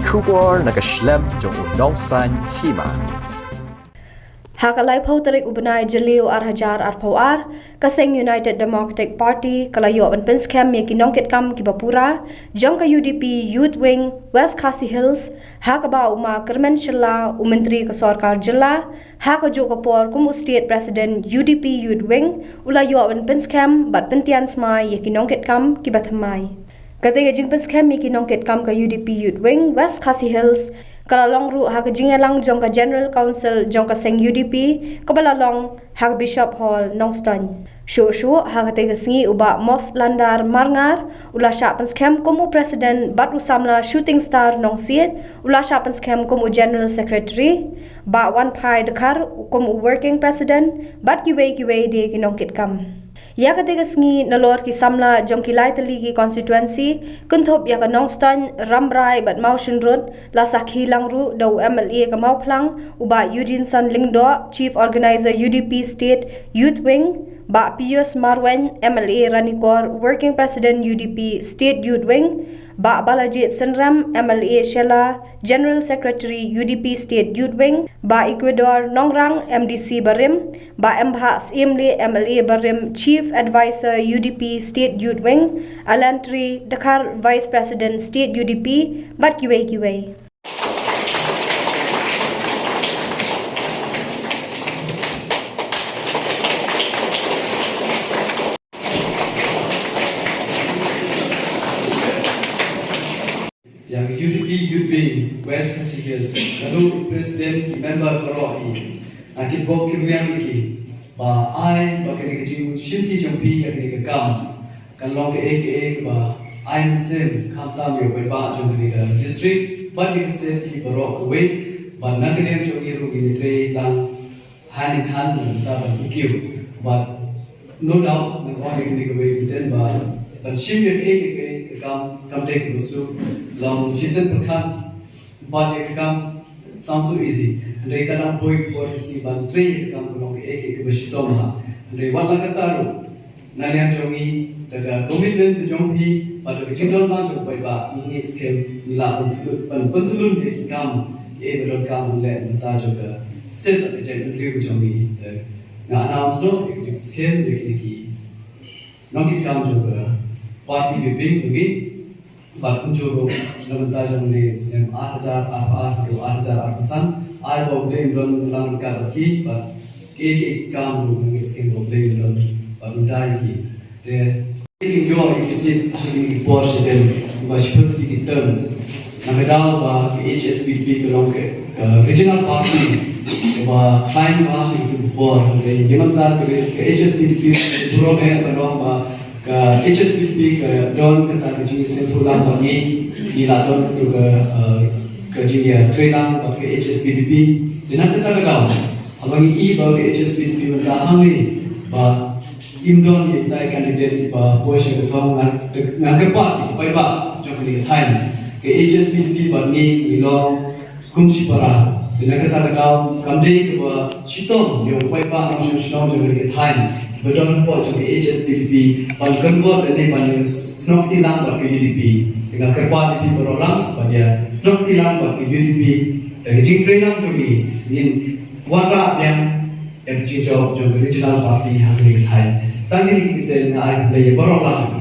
Kubor nakaslem jong unongsan Hima. Hakalay po tarik ubanay Jalil Arhajar Arpawar, kaseng United Democratic Party, kalayo ang Pynskhem may kinongkit kam kibapura, jong ka UDP Youth Wing, West Khasi Hills, hakaba uma Kermen Shilla, umentri ka Sarkar Jilla, hakajo kapor kum State President UDP Youth Wing, ulayo ang Pynskhem, bat pentian smay ye kinongkit kam kibathamay. Katiga jing Pynskhem may kinongkit kam ka UDP Youth Wing, West Khasi Hills, kalalong ru haka jingalang jong ka General Council jong ka seng UDP kabalalong haka Bishop Hall Nongston shu haka tega singi uba Mos Landar Marngar ula sya Pynskhem kumu President bat usamla Shooting Star Nongsiet ula sya Pynskhem kumu General Secretary ba Wan Pai Dekar kumu Working President bat kiwe de kinongkit kam. Ya katiga sengi nalor ki samla jong ki lai taligi constituency kunthop ya ka Nongston Rambrai bat Motion Road la sakhi langru do MLA ka Mauplang uba Eugene Son Lingdo Chief Organizer UDP State Youth Wing ba Pius Marwen MLA Ranikor Working President UDP State Youth Wing ba Balajit Senram MLA Shela General Secretary UDP State Youth Wing ba Ecuador Nongrang MDC Barim ba Mbhas Imli MLA Barim Chief Advisor UDP State Youth Wing Alantri Dakar Vice President State UDP bat kiwe yang UDP Youth Wing West Khasi Hills lalu Presiden member Korohi akit bok kimyang iki ba ai ba kene kecing shinti jampi ya kene kam kan long ke aka ba ai sem khamtam yo ba jom kene ka district ba kene state ki baro away ba na kene jo iru ni tre lang hand in hand ta ba ikiu ba no doubt na ko kene ka way then ba shim ye aka kam take musu long season perkan but it come sounds so easy and they can avoid for this ban train kam long ek bashito ma and wala kataru nalian jongi daga commitment jonghi but the general ma jong pai ba ni scheme nila pantulun ke kam e bedon kam le ta joga still the general jongi na announce no scheme ki nongi kam joga party biping tugi but unjuro namanta jamne sem 8000 8000 ai bo blame don lan ka ki but ke kam ru ngi sem bo blame don but undai ki de in yo isit ahli Porsche den washput ki term namedal ba HSPP belong ke regional party ba time ba itu bor de namanta ke HSPP pro me ba ka HSPP ka don kata ka jingi sentulan bagi ila don tu ka jingi training ba ka HSPP dinan kata ka daw abangi I ba ka HSPP menta hangi ba imdon ye tai candidate ba boyshe ka thong na kerpa pai ba jokni time ka HSPP ba ni ilong kumsi para dinan kata ka daw kamde ba chitom yo pai ba ang shishnom jokni time bedon po jong HSPP pal convert ne ban snokti lang ba UDP dengan kerpa di berolang pada snokti lang ba UDP dan jing training jogi in wara yang jing jong regional party hari ini tadi kita na ai berolang